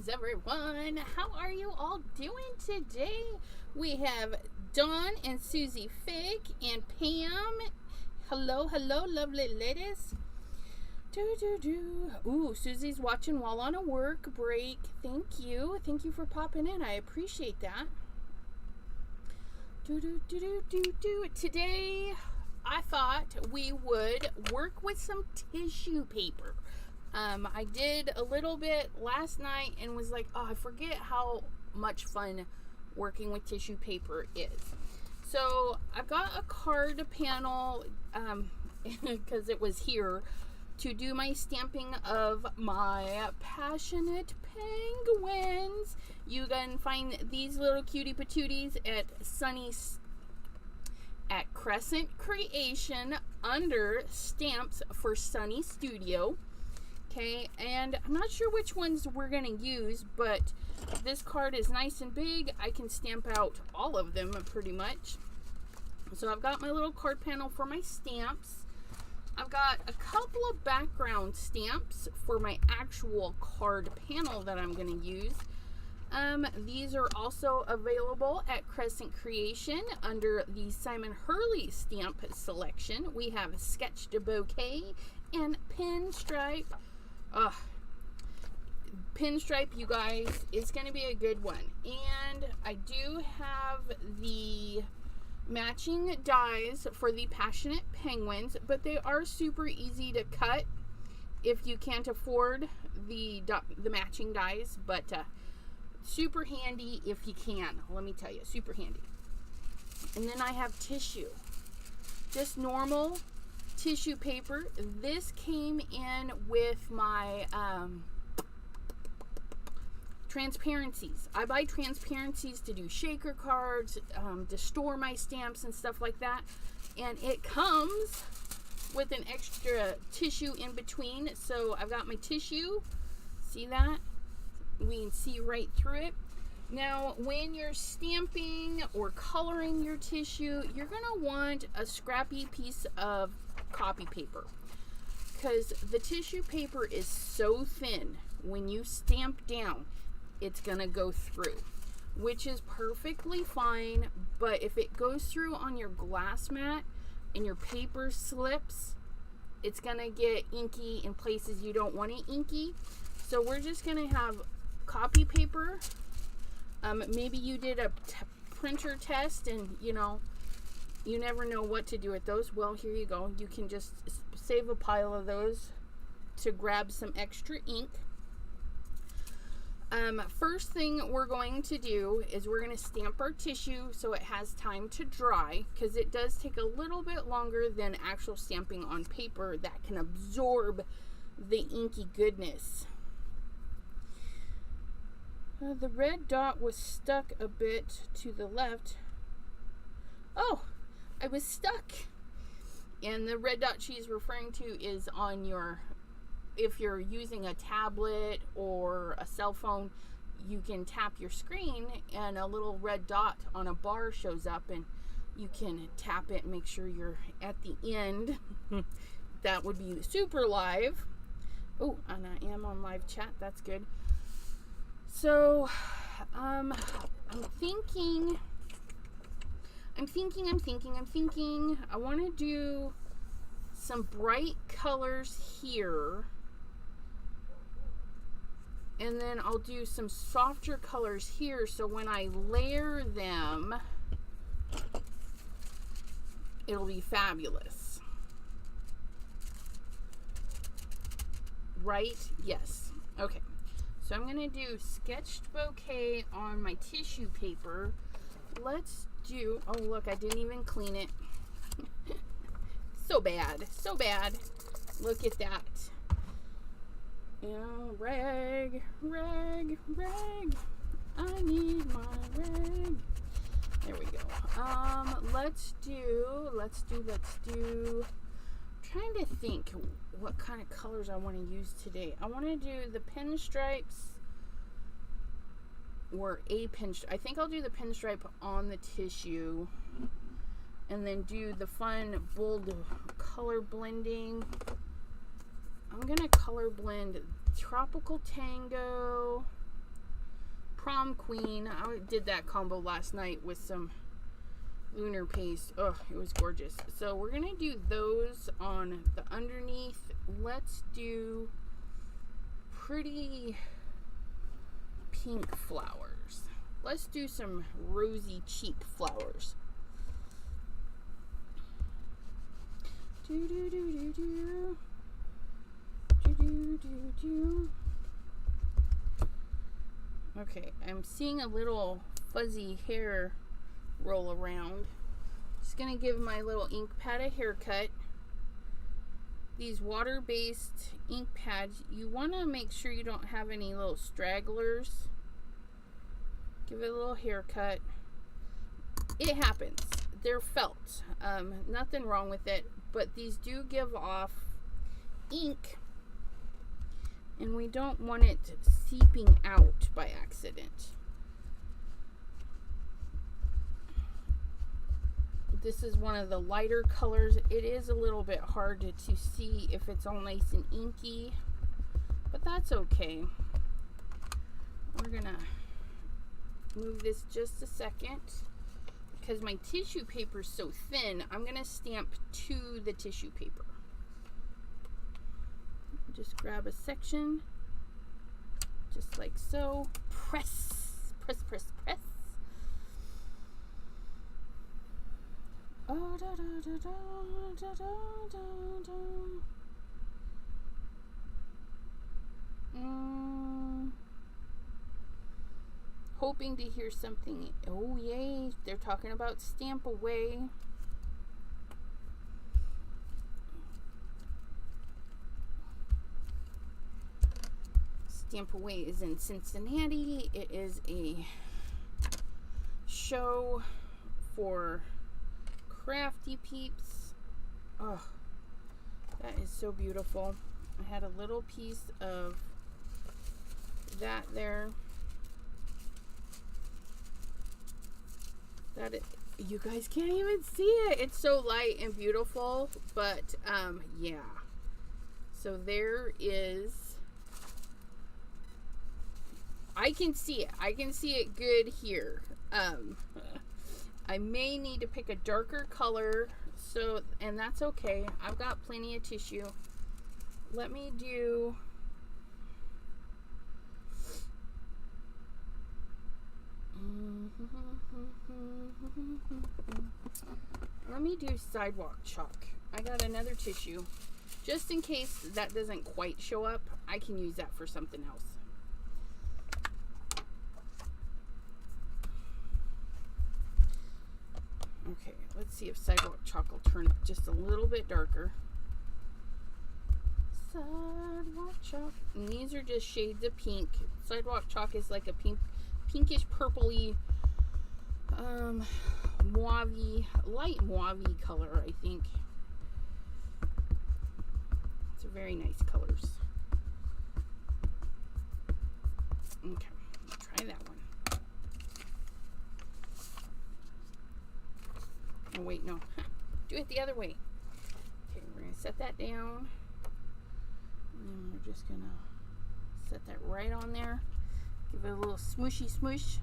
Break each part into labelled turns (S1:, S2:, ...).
S1: Greetings everyone, how are you all doing today? We have Dawn and Susie Fig and Pam. Hello, lovely ladies. Ooh, Susie's watching while on a work break. Thank you for popping in. I appreciate that. Today I thought we would work with some tissue paper. I did a little bit last night and was like, oh, I forget how much fun working with tissue paper is. So I've got a card panel because it was here to do my stamping of my passionate penguins. You can find these little cutie patooties at Crescent Creation under stamps for Sunny Studio. Okay, and I'm not sure which ones we're going to use, but this card is nice and big. I can stamp out all of them pretty much. So I've got my little card panel for my stamps. I've got a couple of background stamps for my actual card panel that I'm going to use. These are also available at Crescent Creation under the Simon Hurley stamp selection. We have Sketched Bouquet and Pinstripe. Pinstripe, you guys, is going to be a good one. And I do have the matching dies for the Passionate Penguins, but they are super easy to cut if you can't afford the matching dies, but super handy if you can. Let me tell you, super handy. And then I have tissue, just normal tissue paper. This came in with my transparencies. I buy transparencies to do shaker cards, to store my stamps and stuff like that, and it comes with an extra tissue in between. So I've got my tissue, see that? We can see right through it. Now when you're stamping or coloring your tissue, you're gonna want a scrappy piece of copy paper, because the tissue paper is so thin when you stamp down it's gonna go through, which is perfectly fine. But if it goes through on your glass mat and your paper slips, it's gonna get inky in places you don't want it inky. So we're just gonna have copy paper. Maybe you did a printer test and you never know what to do with those. Well, here you go. You can just save a pile of those to grab some extra ink. First thing we're going to do is we're going to stamp our tissue so it has time to dry, because it does take a little bit longer than actual stamping on paper that can absorb the inky goodness. The red dot was stuck a bit to the left. Oh, I was stuck. And the red dot she's referring to is on your, if you're using a tablet or a cell phone, you can tap your screen and a little red dot on a bar shows up, and you can tap it and make sure you're at the end. That would be super live. Oh, and I am on live chat. That's good. So, I'm thinking. I want to do some bright colors here, and then I'll do some softer colors here, so when I layer them, it'll be fabulous. Right? Yes. Okay. So I'm going to do Sketched Bouquet on my tissue paper. Let's do, oh look, I didn't even clean it. So bad. Look at that. Rag. I need my rag. There we go. Let's do. I'm trying to think what kind of colors I want to use today. I want to do the pinstripes or a pinstripe. I think I'll do the pinstripe on the tissue, and then do the fun bold color blending. I'm gonna color blend Tropical Tango Prom Queen. I did that combo last night with some Lunar paste. Oh, it was gorgeous. So we're gonna do those on the underneath. Let's do pretty pink flowers. Let's do some rosy cheek flowers. Do do do do do. Do do do do. Okay, I'm seeing a little fuzzy hair roll around. Just gonna give my little ink pad a haircut. These water-based ink pads, you want to make sure you don't have any little stragglers. Give it a little haircut. It happens. They're felt. Nothing wrong with it, but these do give off ink, and we don't want it seeping out by accident. This is one of the lighter colors. It is a little bit hard to see if it's all nice and inky, but that's okay. We're gonna move this just a second because my tissue paper is so thin. I'm gonna stamp to the tissue paper. Just grab a section, just like so. Press, press, press, press. Oh, da, da, da, da, da, da, da. Hoping to hear something. Oh, yay. They're talking about Stamp Away. Stamp Away is in Cincinnati. It is a show for crafty peeps. Oh, that is so beautiful. I had a little piece of that there. You guys can't even see it. It's so light and beautiful, but yeah. So there is, I can see it. I can see it good here. I may need to pick a darker color, so, and that's okay. I've got plenty of tissue. Let me do, sidewalk chalk. I got another tissue. Just in case that doesn't quite show up, I can use that for something else. Okay, let's see if sidewalk chalk will turn up just a little bit darker. Sidewalk chalk. And these are just shades of pink. Sidewalk chalk is like a pinkish purpley, mauve-y, light mauve-y color, I think. It's a very nice colors. Okay, try that one. Oh wait, no. Do it the other way. Okay, we're gonna set that down. And then we're just gonna set that right on there. Give it a little smooshy smoosh.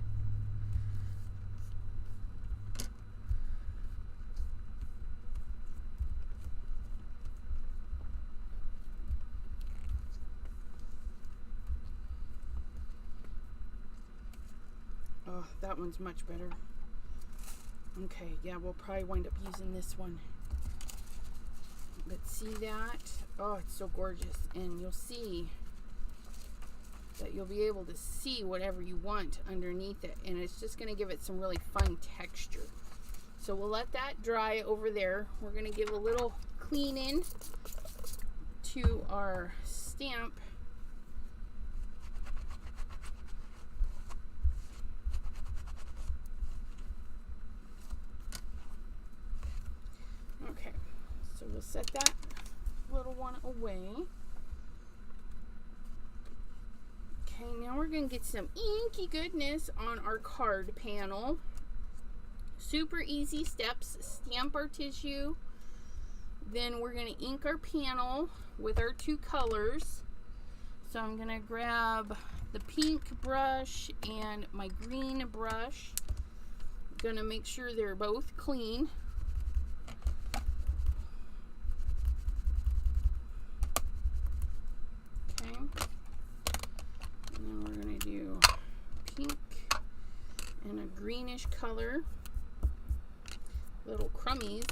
S1: Oh, that one's much better. Okay, yeah, we'll probably wind up using this one. But see that? Oh, it's so gorgeous. And you'll see that you'll be able to see whatever you want underneath it. And it's just going to give it some really fun texture. So we'll let that dry over there. We're going to give a little clean in to our stamp. Okay, so we'll set that little one away. Okay, now we're going to get some inky goodness on our card panel. Super easy steps. Stamp our tissue. Then we're going to ink our panel with our two colors. So I'm going to grab the pink brush and my green brush. Gonna make sure they're both clean. Okay. And then we're gonna do pink and a greenish color. Little crummies.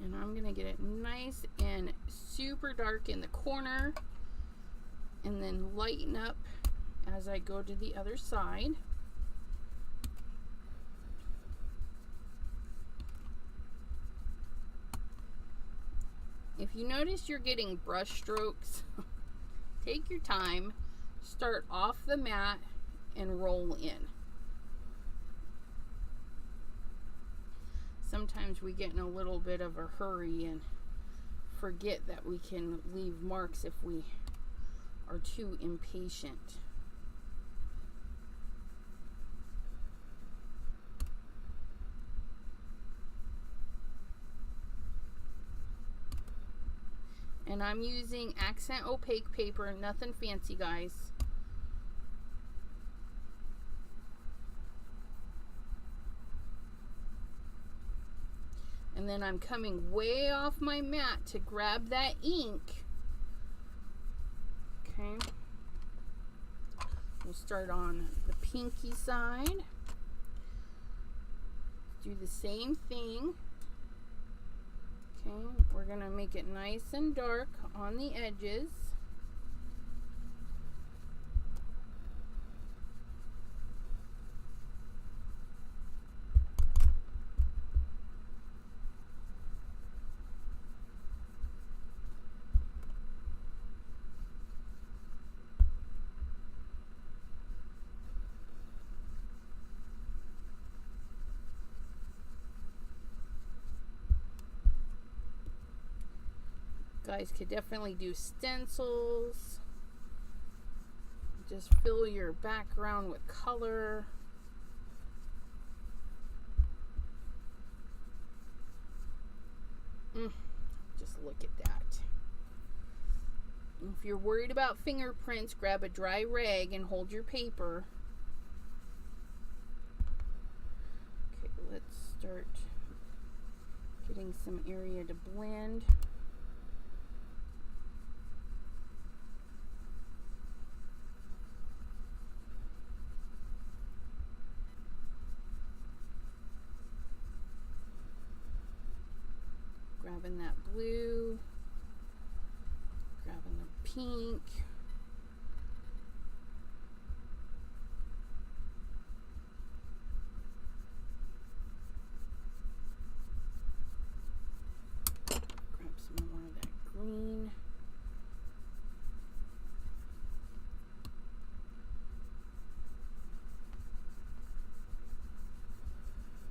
S1: And I'm gonna get it nice and super dark in the corner, and then lighten up as I go to the other side. If you notice you're getting brush strokes, take your time, start off the mat and roll in. Sometimes we get in a little bit of a hurry and forget that we can leave marks if we are too impatient. And I'm using accent opaque paper, nothing fancy, guys. And then I'm coming way off my mat to grab that ink. Okay. We'll start on the pinky side. Do the same thing. Okay, we're gonna make it nice and dark on the edges. Guys could definitely do stencils. Just fill your background with color. Just look at that. If you're worried about fingerprints, grab a dry rag and hold your paper. Okay, let's start getting some area to blend. Grabbing that blue, grabbing the pink. Grab some more of that green.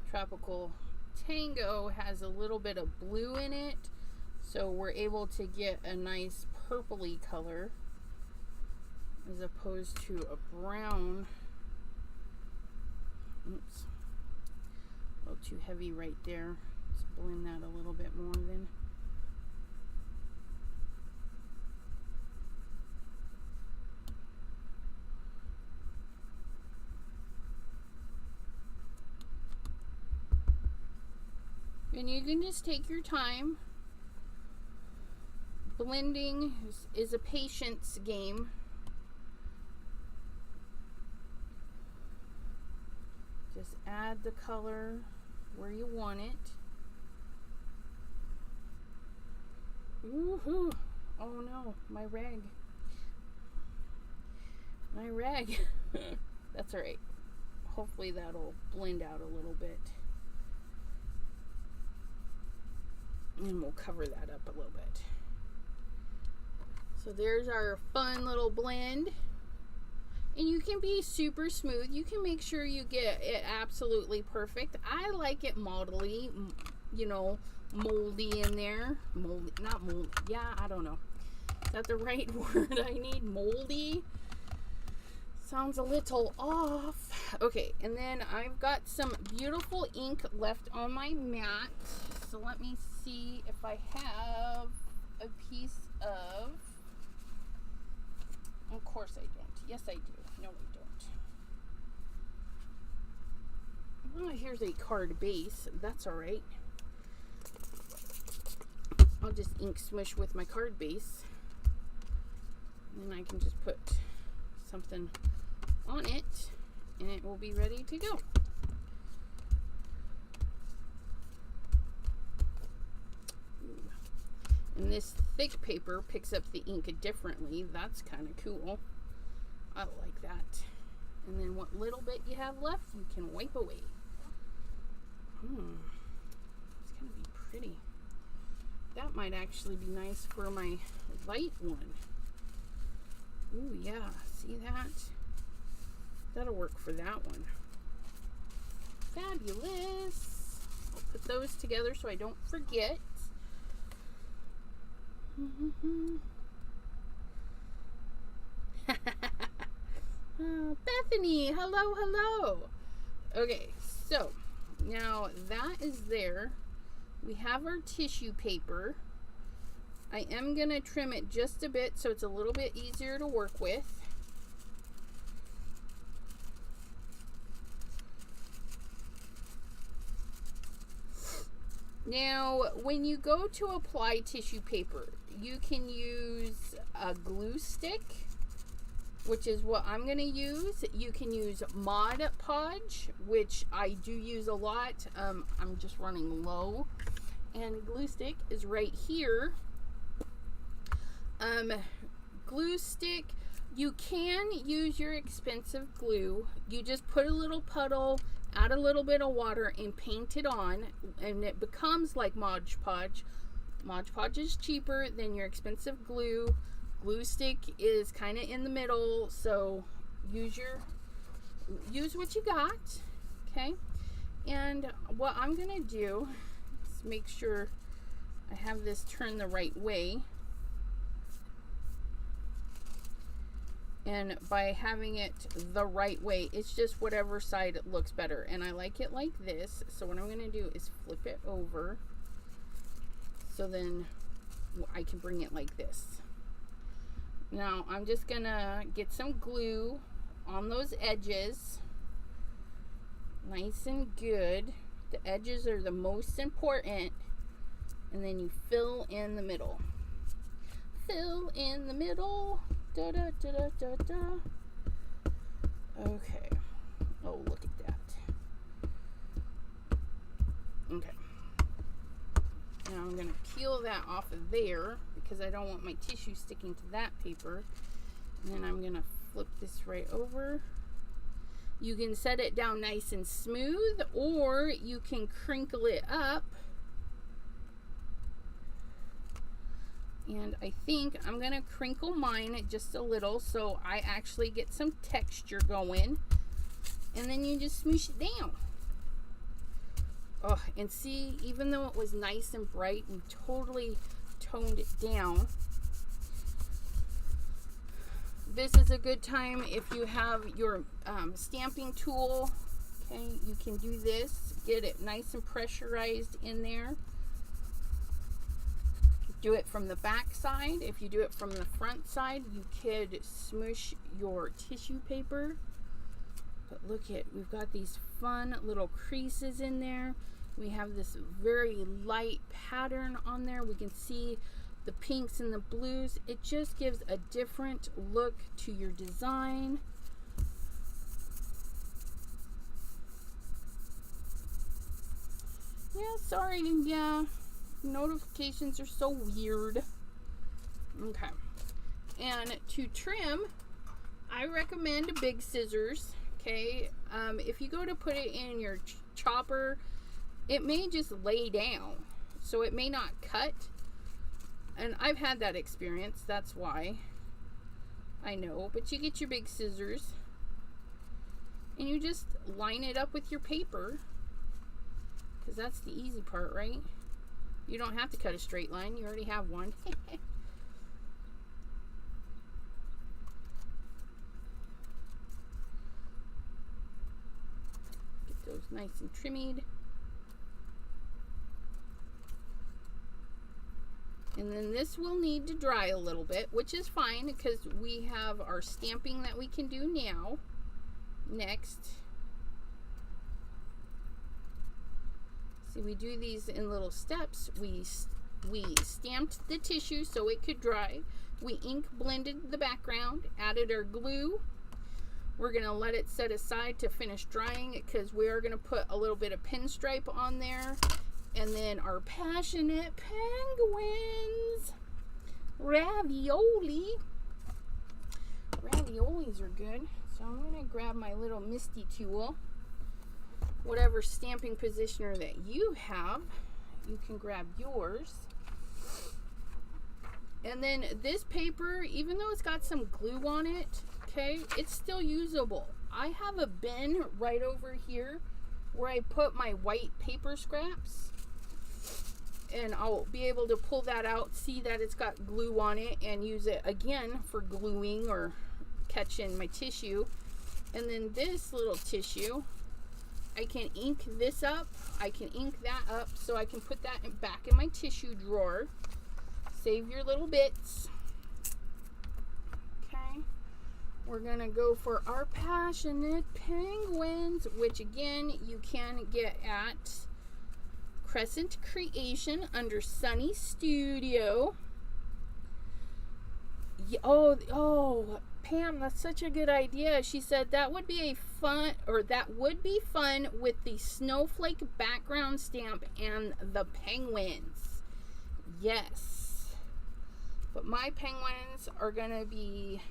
S1: Tropical Tango has a little bit of blue in it, so we're able to get a nice purpley color as opposed to a brown. Oops, a little too heavy right there. Let's blend that a little bit more then. And you can just take your time. Blending is a patience game. Just add the color where you want it. Woohoo! Oh no, my rag. My rag. That's alright. Hopefully that'll blend out a little bit. And we'll cover that up a little bit. So there's our fun little blend. And you can be super smooth. You can make sure you get it absolutely perfect. I like it modelly, you know, moldy in there. Moldy, not moldy. Yeah, I don't know. Is that the right word I need? Moldy? Sounds a little off. Okay, and then I've got some beautiful ink left on my mat. So let me see. see if I have a piece of... Of course I don't. Yes, I do. No, I don't. Oh, here's a card base. That's all right. I'll just ink smush with my card base. And then I can just put something on it, and it will be ready to go. And this thick paper picks up the ink differently. That's kind of cool. I like that. And then what little bit you have left, you can wipe away. It's going to be pretty. That might actually be nice for my light one. Ooh, yeah. See that? That'll work for that one. Fabulous. I'll put those together so I don't forget. Bethany, hello, hello. Okay, so now that is there. We have our tissue paper. I am going to trim it just a bit so it's a little bit easier to work with. Now, when you go to apply tissue paper, you can use a glue stick, which is what I'm going to use. You can use Mod Podge, which I do use a lot. I'm just running low. And glue stick is right here. Glue stick, you can use your expensive glue. You just put a little puddle, add a little bit of water, and paint it on, and it becomes like Mod Podge. Mod Podge is cheaper than your expensive glue. Glue stick is kind of in the middle, so use what you got, okay? And what I'm gonna do is make sure I have this turned the right way. And by having it the right way, it's just whatever side it looks better. And I like it like this. So what I'm going to do is flip it over. So then I can bring it like this. Now I'm just going to get some glue on those edges. Nice and good. The edges are the most important. And then you fill in the middle. Fill in the middle. Da, da, da, da, da, da. Okay. Oh, look at that. Okay. Now I'm going to peel that off of there because I don't want my tissue sticking to that paper. And then I'm going to flip this right over. You can set it down nice and smooth, or you can crinkle it up. And I think I'm going to crinkle mine just a little so I actually get some texture going. And then you just smoosh it down. Oh, and see, even though it was nice and bright, we totally toned it down. This is a good time if you have your stamping tool. Okay, you can do this. Get it nice and pressurized in there. Do it from the back side. If you do it from the front side, you could smoosh your tissue paper. But look at, we've got these fun little creases in there. We have this very light pattern on there. We can see the pinks and the blues. It just gives a different look to your design. Yeah, sorry, yeah. Notifications are so weird. Okay. And to trim, I recommend big scissors. Okay. If you go to put it in your chopper, it may just lay down. So it may not cut. And I've had that experience. That's why. I know. But you get your big scissors. And you just line it up with your paper. Because that's the easy part, right? You don't have to cut a straight line. You already have one. Get those nice and trimmed. And then this will need to dry a little bit, which is fine because we have our stamping that we can do now. Next. See, we do these in little steps. We stamped the tissue so it could dry. We ink blended the background, added our glue. We're going to let it set aside to finish drying because we are going to put a little bit of pinstripe on there. And then our passionate penguins. Ravioli. Raviolis are good. So I'm going to grab my little MISTI tool. Whatever stamping positioner that you have, you can grab yours. And then this paper, even though it's got some glue on it, okay, it's still usable. I have a bin right over here where I put my white paper scraps, and I'll be able to pull that out, see that it's got glue on it, and use it again for gluing or catching my tissue. And then this little tissue, I can ink this up, I can ink that up, so I can put that back in my tissue drawer. Save your little bits. Okay, we're gonna go for our passionate penguins, which again you can get at Crescent Creation under Sunny Studio. Oh, Pam, that's such a good idea. She said that would be fun with the snowflake background stamp and the penguins. Yes. But my penguins are going to be,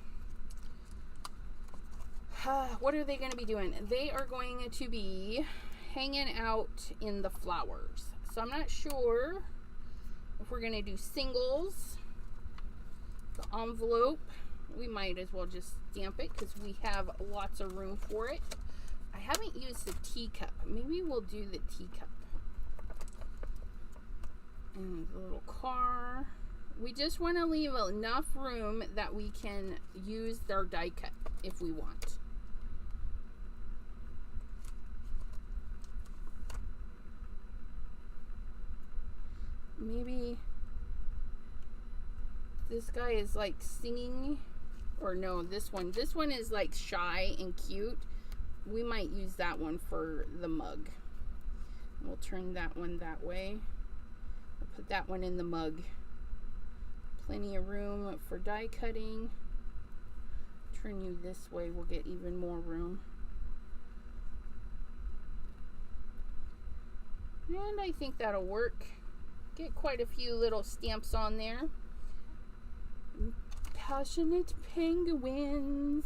S1: what are they going to be doing? They are going to be hanging out in the flowers. So I'm not sure if we're going to do singles. The envelope, we might as well just stamp it because we have lots of room for it. I haven't used the teacup. Maybe we'll do the teacup. And the little car. We just want to leave enough room that we can use our die cut if we want. Maybe this guy is like singing, or no, this one is like shy and cute. We might use that one for the mug. We'll turn that one that way. We'll put that one in the mug. Plenty of room for die cutting. Turn you this way, we'll get even more room. And I think that'll work. Get quite a few little stamps on there. Passionate penguins.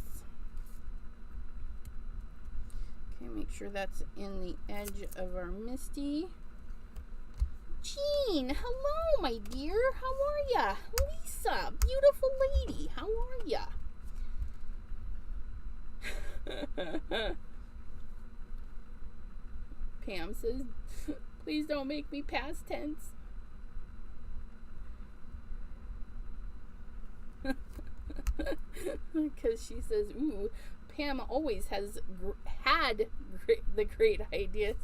S1: Okay, make sure that's in the edge of our MISTI. Jean, hello, my dear. How are ya? Lisa, beautiful lady. How are ya? Pam says, please don't make me past tense. Because she says, ooh, Pam always has had the great ideas.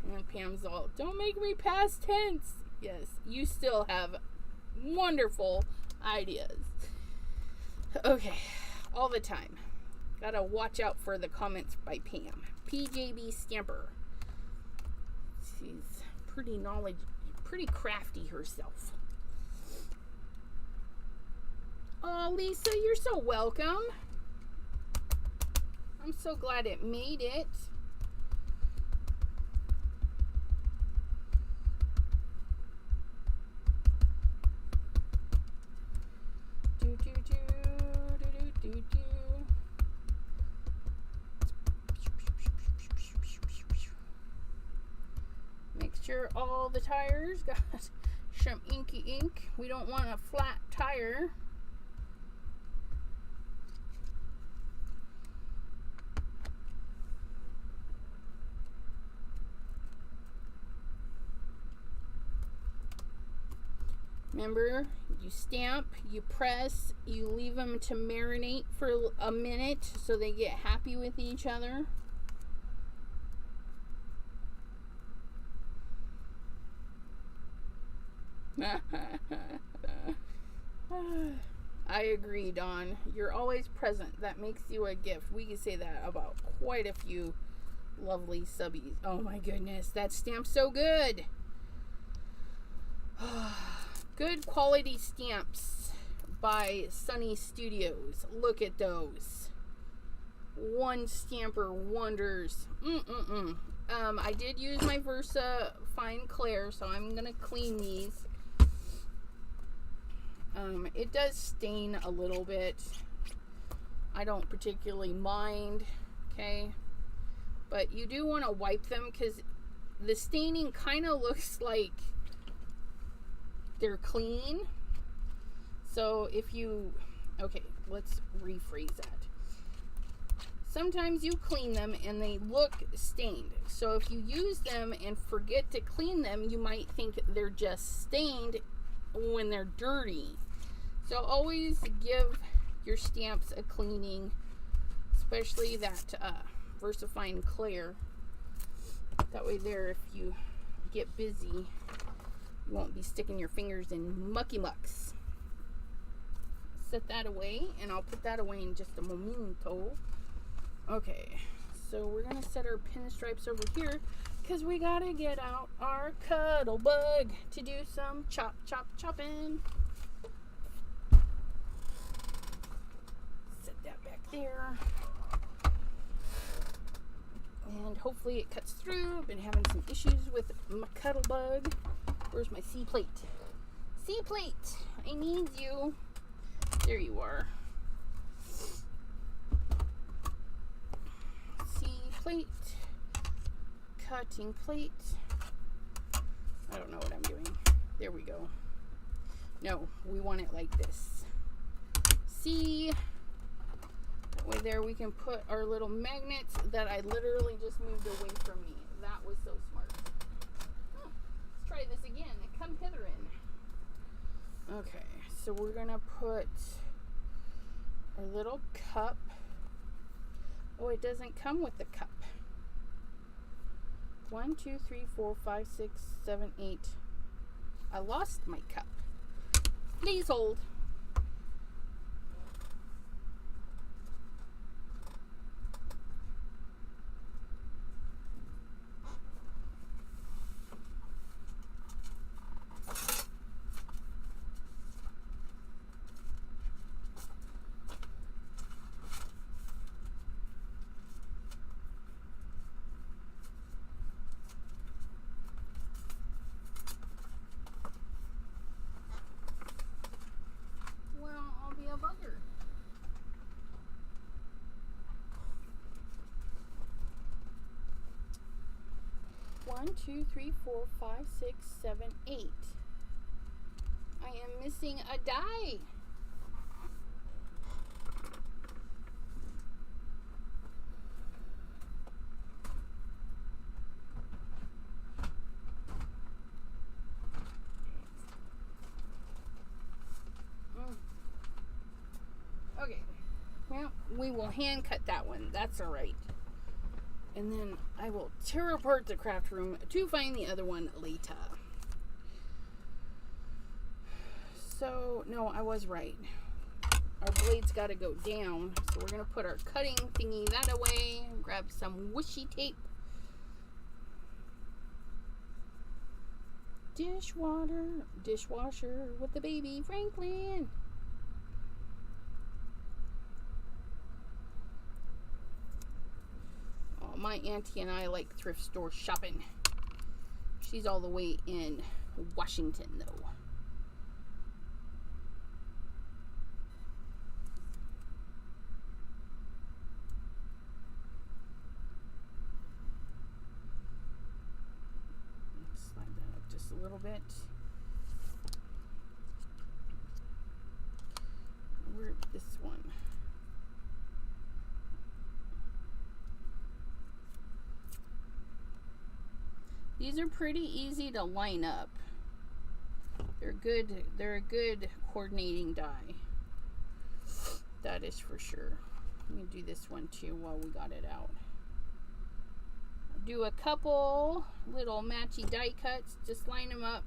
S1: And Pam's all, don't make me past tense. Yes, you still have wonderful ideas. Okay, all the time. Gotta watch out for the comments by Pam. PJB Stamper. She's pretty crafty herself. Oh, Lisa, you're so welcome. I'm so glad it made it. Make sure all the tires got some inky ink. We don't want a flat tire. Remember, you stamp, you press, you leave them to marinate for a minute so they get happy with each other. I agree, Dawn. You're always present. That makes you a gift. We can say that about quite a few lovely subbies. Oh my goodness, that stamp's so good. Good quality stamps by Sunny Studios. Look at those. One stamper wonders. I did use my Versa Fine Clair, so I'm gonna clean these. It does stain a little bit. I don't particularly mind, okay? But you do want to wipe them because the staining kind of looks like they're clean. So if you, okay, let's rephrase that. Sometimes you clean them and they look stained. So if you use them and forget to clean them, you might think they're just stained when they're dirty. So always give your stamps a cleaning, especially that VersaFine Clair. That way there, if you get busy, you won't be sticking your fingers in mucky mucks. Set that away, and I'll put that away in just a momento. Okay, so we're gonna set our pinstripes over here because we gotta get out our cuddle bug to do some chopping. Set that back there. And hopefully it cuts through. I've been having some issues with my cuddle bug. Where's my C plate? C plate, I need you. There you are. C plate, cutting plate. I don't know what I'm doing. There we go. No, we want it like this. C. That way there we can put our little magnets that I literally just moved away from me. That was so smart. Let's try this again. Come hither in. Okay, so we're gonna put our little cup. Oh, it doesn't come with the cup. 1, 2, 3, 4, 5, 6, 7, 8. I lost my cup. Please hold. Bugger. 1, 2, 3, 4, 5, 6, 7, 8. I am missing a die. Okay, well, we will hand cut that one. That's all right. And then I will tear apart the craft room to find the other one later. So, no, I was right. Our blade's got to go down. So we're going to put our cutting thingy that away. Grab some washi tape. Dishwasher with the baby Franklin. My auntie and I like thrift store shopping. She's all the way in Washington, though. Slide that up just a little bit. Where's this one? These are pretty easy to line up. They're a good coordinating die. That is for sure. Let me do this one too while we got it out. Do a couple little matchy die cuts. Just line them up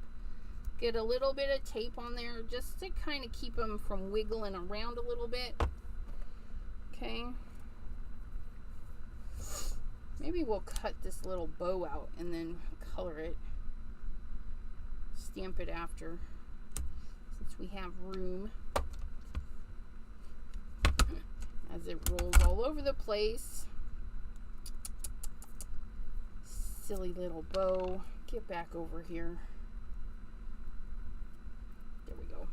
S1: Get a little bit of tape on there just to kind of keep them from wiggling around a little bit. Okay. Maybe we'll cut this little bow out and then color it. Stamp it after, since we have room. As it rolls all over the place. Silly little bow. Get back over here. There we go.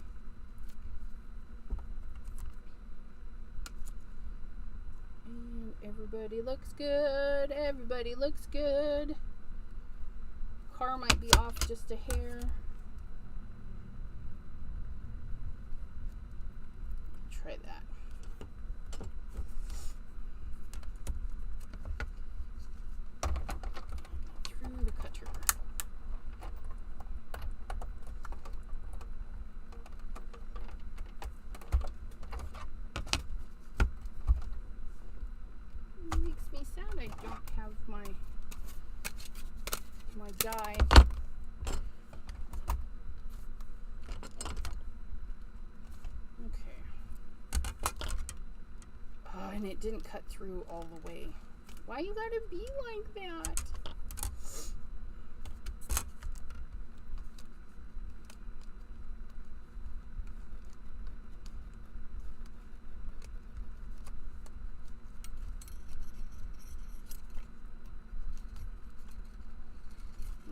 S1: And everybody looks good. Everybody looks good. Car might be off just a hair. Try that. Through the cutter. It makes me sad I don't have my die. And it didn't cut through all the way. Why you gotta be like that?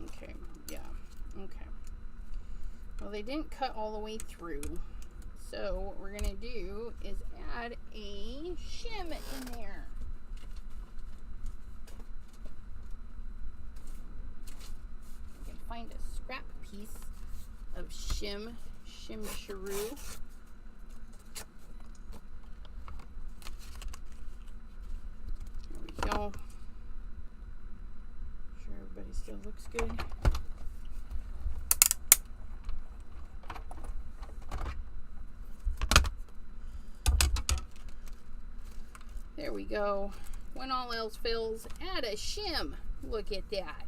S1: Okay, yeah, okay. Well, they didn't cut all the way through. So what we're going to do is add a shim in there. I can find a scrap piece of shim sharoo. There we go. Sure everybody still looks good. There we go. When all else fails, add a shim. Look at that.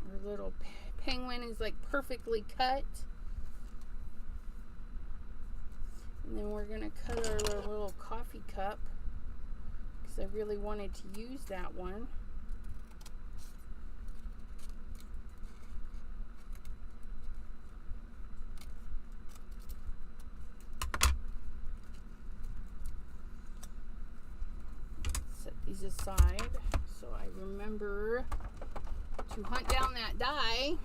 S1: Our little penguin is like perfectly cut. And then we're going to cut our little coffee cup because I really wanted to use that one. These aside so I remember to hunt down that die.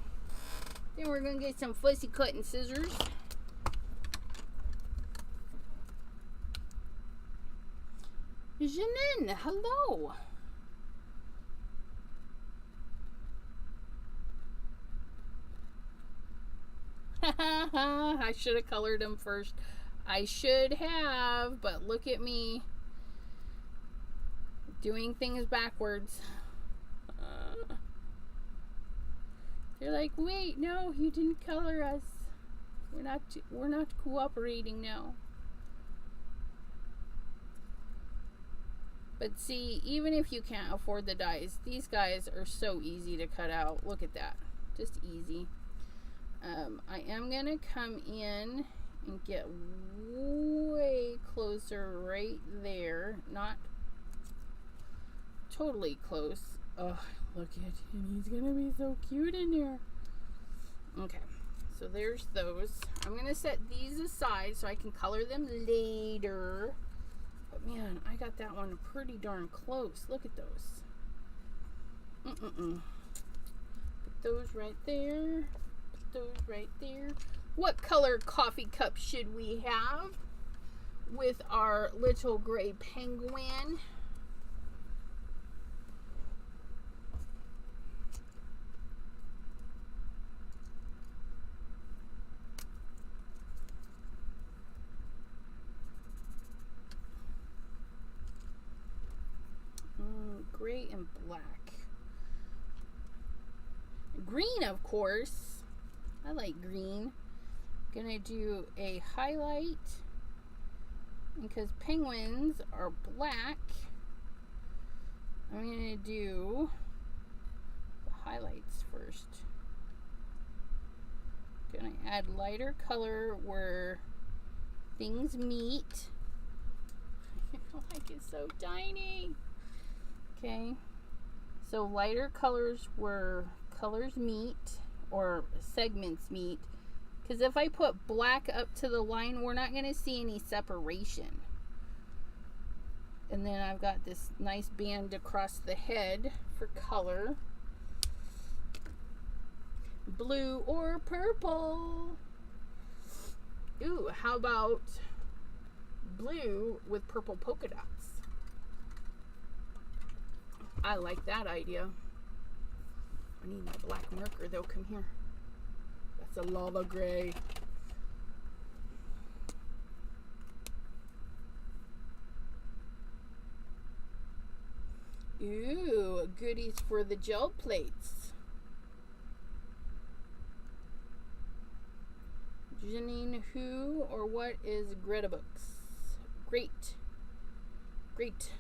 S1: Then we're going to get some fussy cutting scissors. Janine, hello. I should have colored them first. I should have, but look at me. Doing things backwards. They're like, wait, no, you didn't color us. We're not cooperating now. But see, even if you can't afford the dies, these guys are so easy to cut out. Look at that, just easy. I am gonna come in and get way closer right there, not totally close. Oh, look at him. He's gonna be so cute in there. Okay, so there's those. I'm gonna set these aside so I can color them later. But man, I got that one pretty darn close. Look at those. Put those right there. Put those right there. What color coffee cup should we have with our little gray penguin? Gray and black. Green, of course. I like green. Gonna do a highlight. Because penguins are black, I'm gonna do the highlights first. Gonna add lighter color where things meet. Like it's so tiny. Okay. So lighter colors where colors meet or segments meet. Because if I put black up to the line, we're not going to see any separation. And then I've got this nice band across the head for color. Blue or purple. Ooh, how about blue with purple polka dots? I like that idea. I need my black marker though. Come here. That's a lava gray. Ooh, goodies for the gel plates. Janine, who or what is Greta Books? Great. Great.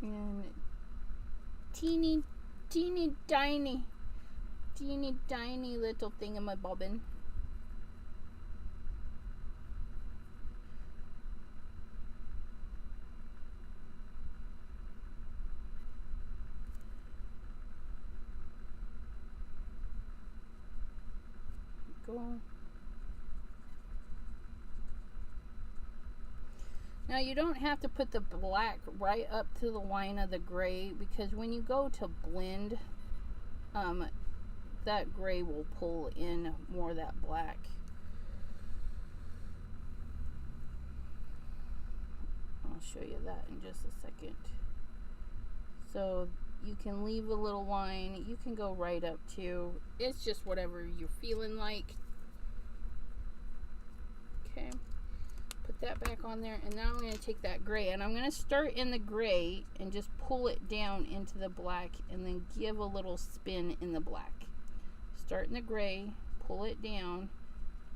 S1: And teeny tiny little thingamabobbin. Go. Now you don't have to put the black right up to the line of the gray, because when you go to blend, that gray will pull in more of that black. I'll show you that in just a second. So you can leave a little line, you can go right up to, it's just whatever you're feeling like. Okay. Put that back on there, and now I'm going to take that gray and I'm going to start in the gray and just pull it down into the black and then give a little spin in the black. Start in the gray, pull it down,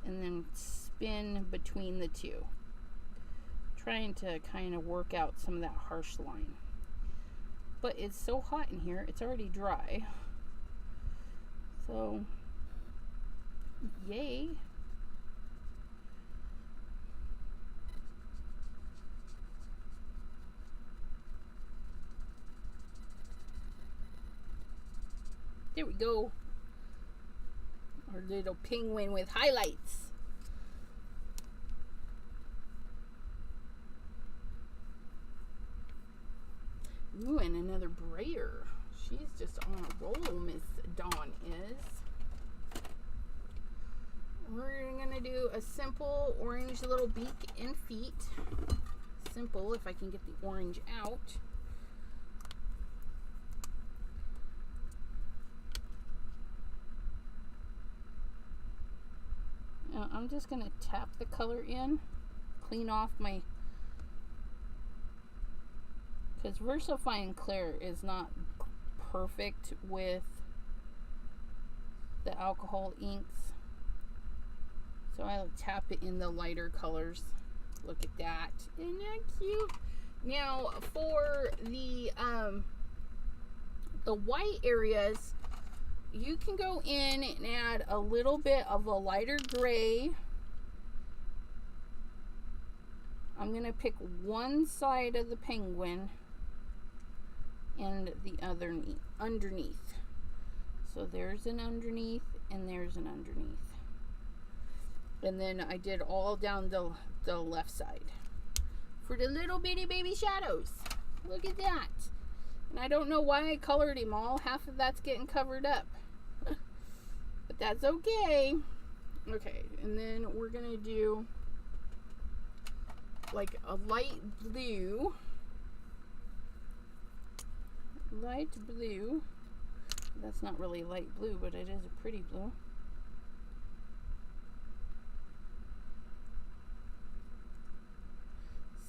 S1: and then spin between the two. Trying to kind of work out some of that harsh line. But it's so hot in here, it's already dry. So, yay. There we go. Our little penguin with highlights. Ooh, and another brayer. She's just on a roll, Miss Dawn is. We're gonna do a simple orange little beak and feet. Simple, if I can get the orange out. Now I'm just going to tap the color in, clean off my, because VersaFine Clear is not perfect with the alcohol inks, so I'll tap it in the lighter colors. Look at that. Isn't that cute? Now for the white areas, you can go in and add a little bit of a lighter gray. I'm going to pick one side of the penguin and the other underneath. So there's an underneath and there's an underneath. And then I did all down the left side for the little bitty baby shadows. Look at that. And I don't know why I colored him all. Half of that's getting covered up. But that's okay. Okay, and then we're going to do like a light blue. Light blue. That's not really light blue, but it is a pretty blue.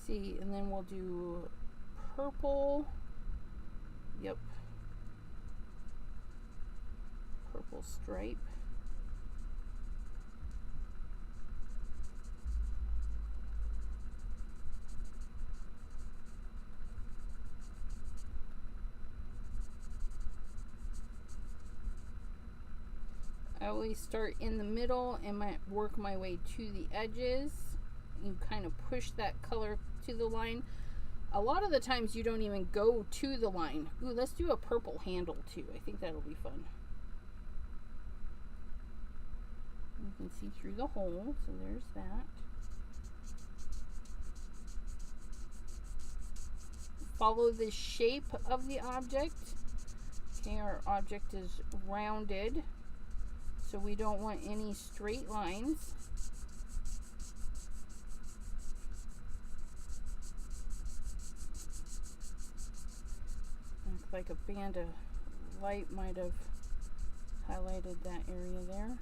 S1: See, and then we'll do purple. Yep. purple stripe. I always start in the middle and work my way to the edges. You kind of push that color to the line. A lot of the times you don't even go to the line. Ooh, let's do a purple handle too. I think that'll be fun. You can see through the hole, so there's that. Follow the shape of the object. Okay, our object is rounded, so we don't want any straight lines. Looks like a band of light might have highlighted that area there.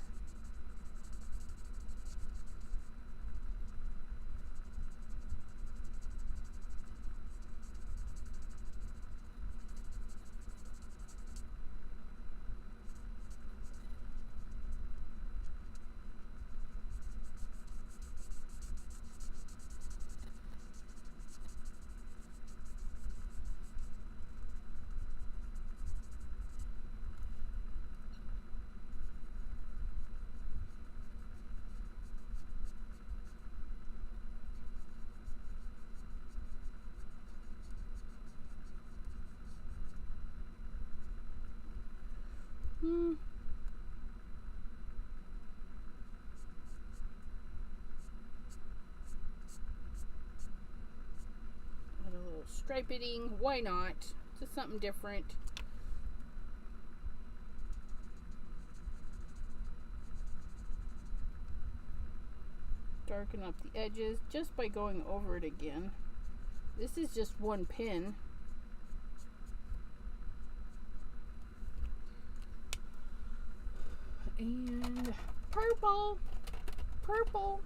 S1: Add a little striping, why not? Just something different. Darken up the edges just by going over it again. This is just one pin. And purple, purple.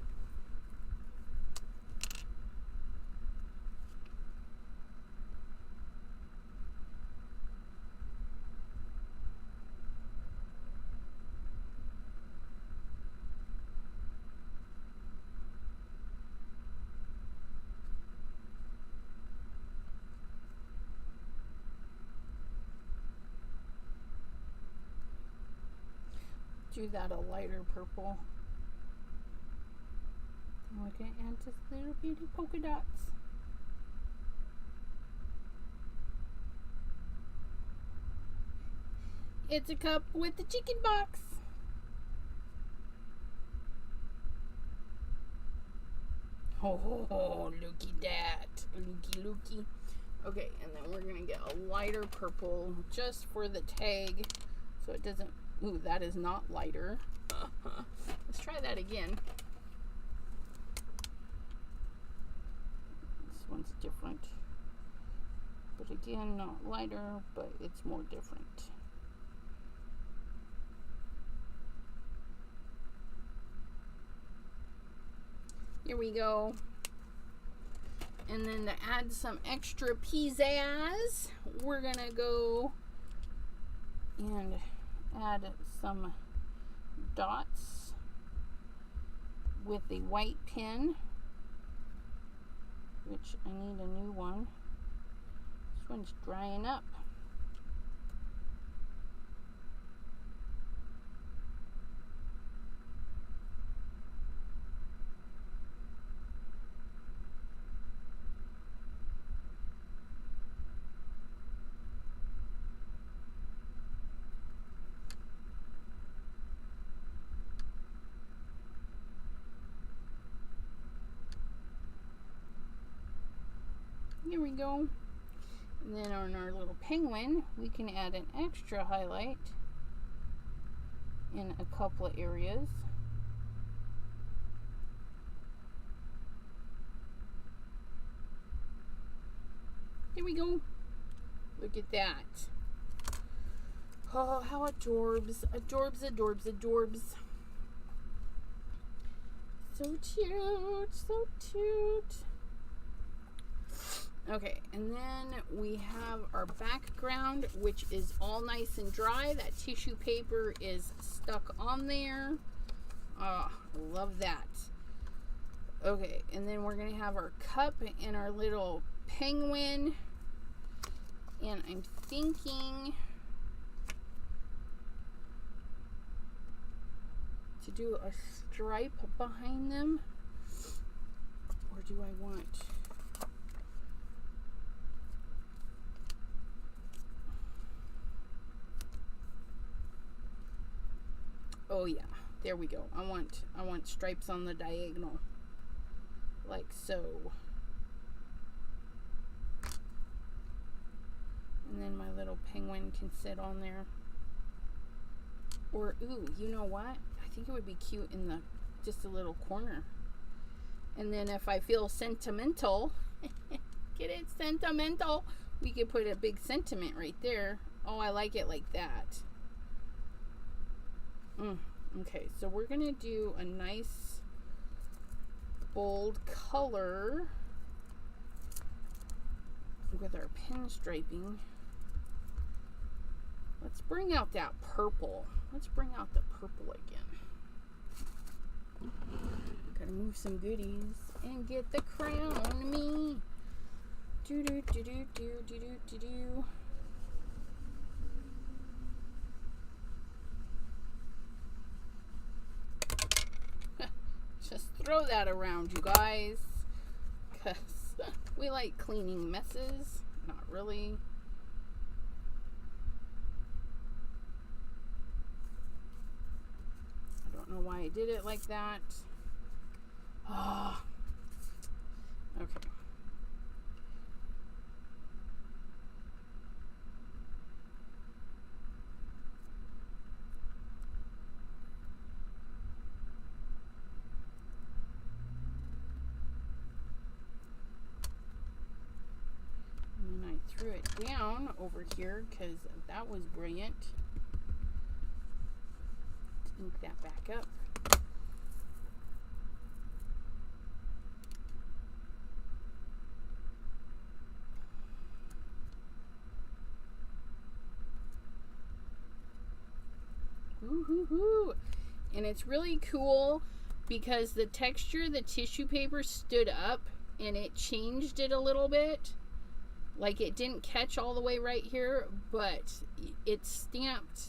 S1: Do that a lighter purple. And we're going to add just little beauty polka dots. It's a cup with the chicken box. Oh, looky that. Looky, looky. Okay, and then we're going to get a lighter purple just for the tag so it doesn't. Ooh, that is not lighter. Let's try that again. This one's different. But again, not lighter, but it's more different. Here we go. And then to add some extra pizzazz, we're gonna go and add some dots with the white pin, which I need a new one. This one's drying up. Here we go. And then on our little penguin, we can add an extra highlight in a couple of areas. Here we go. Look at that. Oh, how adorbs. Adorbs, adorbs, adorbs. So cute. So cute. Okay, and then we have our background, which is all nice and dry. That tissue paper is stuck on there. Oh, love that. Okay, and then we're going to have our cup and our little penguin. And I'm thinking to do a stripe behind them. Or do I want... Oh yeah, there we go. I want stripes on the diagonal, like so. And then my little penguin can sit on there. Or ooh, you know what? I think it would be cute in the just a little corner. And then if I feel sentimental, get it sentimental, we could put a big sentiment right there. Oh, I like it like that. Okay, so we're gonna do a nice bold color with our pinstriping. Let's bring out that purple. Let's bring out the purple again. Gotta move some goodies and get the crown on me. Do do do do do do do do do. Just throw that around, you guys, because we like cleaning messes. Not really. I don't know why I did it like that. Oh. Okay. Threw it down over here because that was brilliant. Ink that back up. Woo-hoo-hoo. And it's really cool because the texture of the tissue paper stood up and it changed it a little bit. Like it didn't catch all the way right here, but it's stamped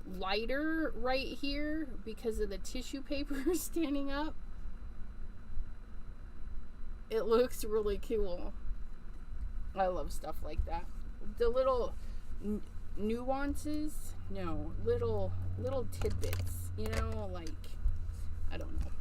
S1: lighter right here because of the tissue paper standing up. It looks really cool. I love stuff like that. The little nuances, no, little tidbits, you know, like, I don't know.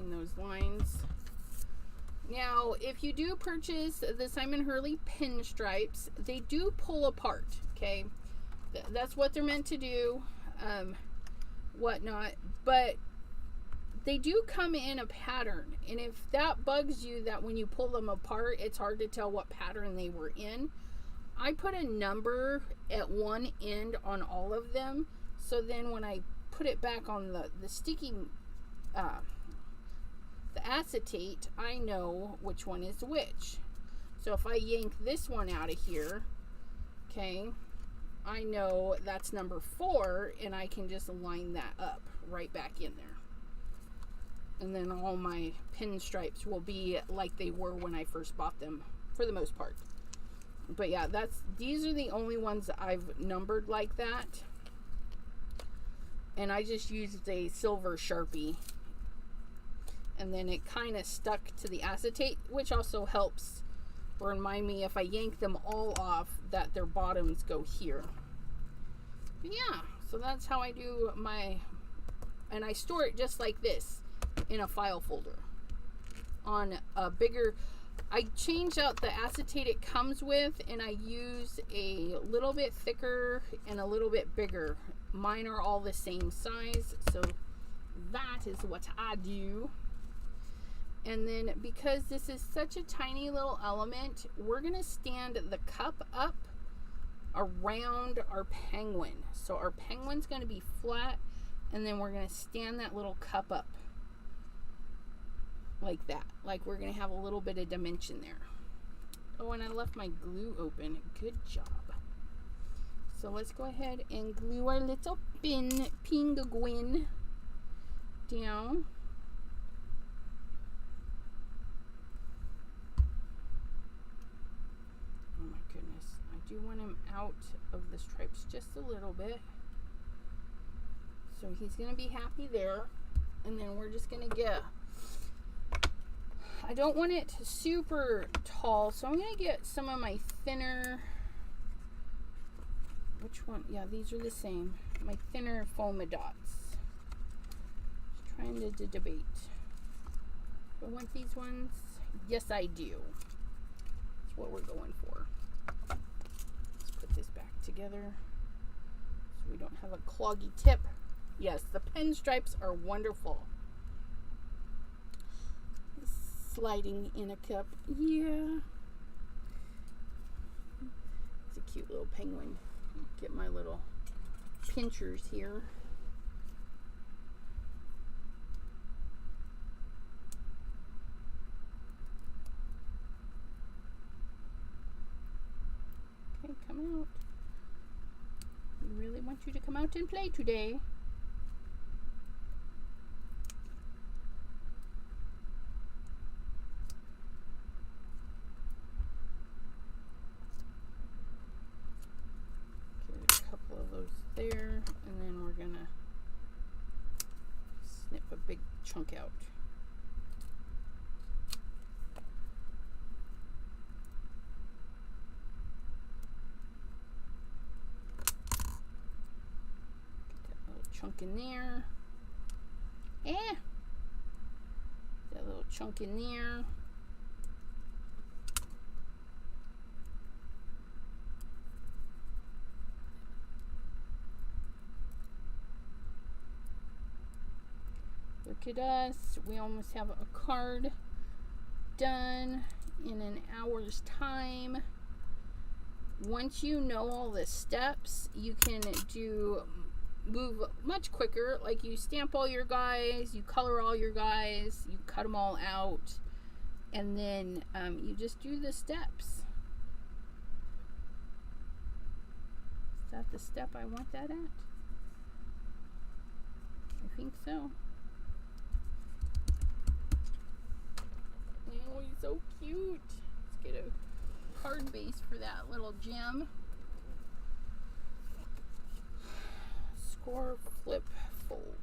S1: Those lines. Now, if you do purchase the Simon Hurley pinstripes, they do pull apart, okay? That's what they're meant to do, whatnot, but they do come in a pattern, and if that bugs you that when you pull them apart, it's hard to tell what pattern they were in, I put a number at one end on all of them, so then when I put it back on the sticky the acetate, I know which one is which. So if I yank this one out of here, okay, I know that's number 4, and I can just line that up right back in there. And then all my pinstripes will be like they were when I first bought them, for the most part. But yeah, these are the only ones that I've numbered like that. And I just used a silver Sharpie. And then it kind of stuck to the acetate, which also helps remind me if I yank them all off that their bottoms go here. But yeah, so that's how I do my, and I store it just like this in a file folder. On a bigger, I change out the acetate it comes with, and I use a little bit thicker and a little bit bigger. Mine are all the same size, so that is what I do. And then because this is such a tiny little element, we're going to stand the cup up around our penguin. So our penguin's going to be flat, and then we're going to stand that little cup up like that. Like we're going to have a little bit of dimension there. Oh, and I left my glue open. Good job. So let's go ahead and glue our little penguin down. Oh my goodness. I do want him out of the stripes just a little bit. So he's going to be happy there. And then we're just going to get, I don't want it super tall, so I'm going to get some of my thinner, which one? Yeah, these are the same. My thinner foam dots. Just trying to debate. Do I want these ones? Yes, I do. That's what we're going for. Let's put this back together so we don't have a cloggy tip. Yes, the Pinstripes are wonderful. Sliding in a cup. Yeah. It's a cute little penguin. Get my little pinchers here. Okay, come out. We really want you to come out and play today. There, and then we're gonna snip a big chunk out. Get that little chunk in there. That little chunk in there. Look at us. We almost have a card done in an hour's time. Once you know all the steps, you can move much quicker. Like you stamp all your guys, you color all your guys, you cut them all out, and then you just do the steps. Is that the step I want that at? I think so. Oh, he's so cute. Let's get a card base for that little gem. Score, flip, fold.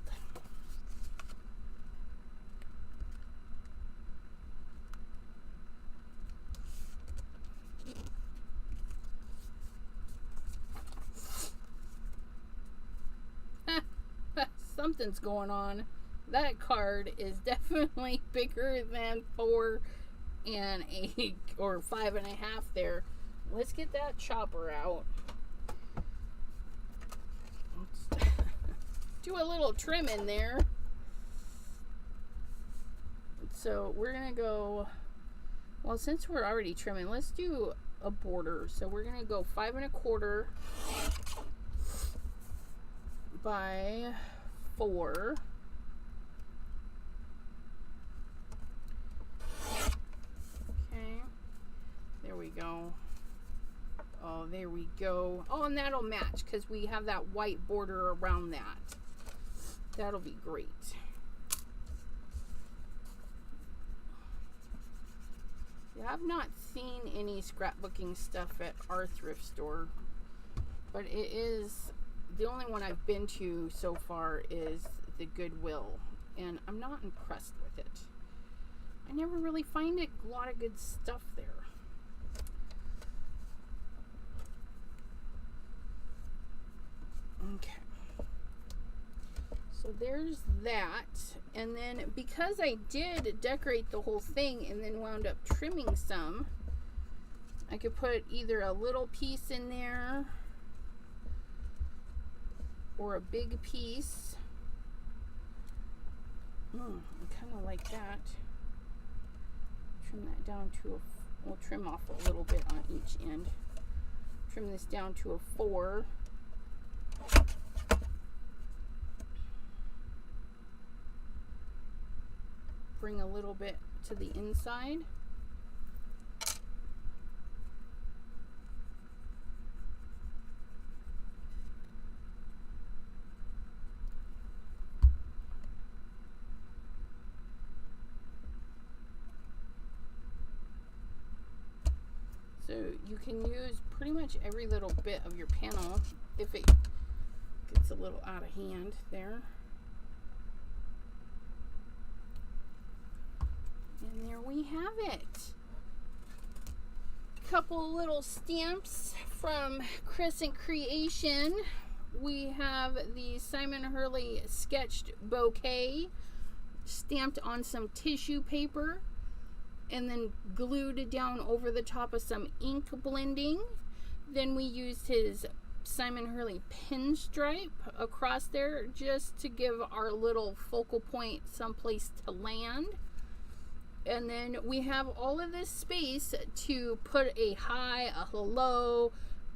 S1: Something's going on. That card is definitely bigger than 4 and 8 or 5.5 there. Let's get that chopper out. Let's do a little trim in there. So we're gonna go, well, since we're already trimming, let's do a border. So we're gonna go 5 1/4 by 4. There we go. Oh, there we go. Oh, and that'll match because we have that white border around that. That'll be great. Yeah, I've not seen any scrapbooking stuff at our thrift store, but it is, the only one I've been to so far is the Goodwill, and I'm not impressed with it. I never really find a lot of good stuff there. Okay, so there's that, and then because I did decorate the whole thing and then wound up trimming some, I could put either a little piece in there or a big piece. I kind of like that. Trim that down to we'll trim off a little bit on each end. trim this down to a 4. Bring a little bit to the inside. So you can use pretty much every little bit of your panel if it gets a little out of hand there. And there we have it. Couple little stamps from Crescent Creation. We have the Simon Hurley sketched bouquet stamped on some tissue paper and then glued down over the top of some ink blending. Then we used his Simon Hurley pinstripe across there just to give our little focal point someplace to land. And then we have all of this space to put a hi, a hello,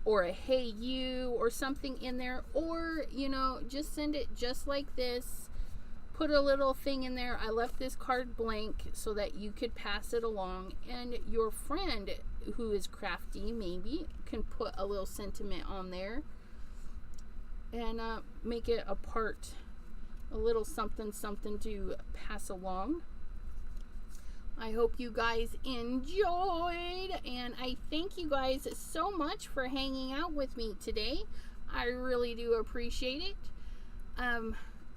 S1: or a hey you, or something in there. Or, you know, just send it just like this. Put a little thing in there. I left this card blank so that you could pass it along. And your friend who is crafty maybe can put a little sentiment on there. And make it a part, a little something something to pass along. I hope you guys enjoyed, and I thank you guys so much for hanging out with me today. I really do appreciate it.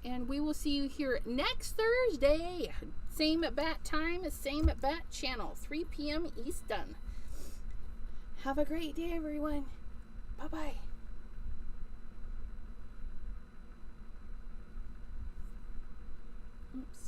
S1: And we will see you here next Thursday. Same bat time, same bat channel, 3 p.m. Eastern. Have a great day, everyone. Bye-bye. Oops.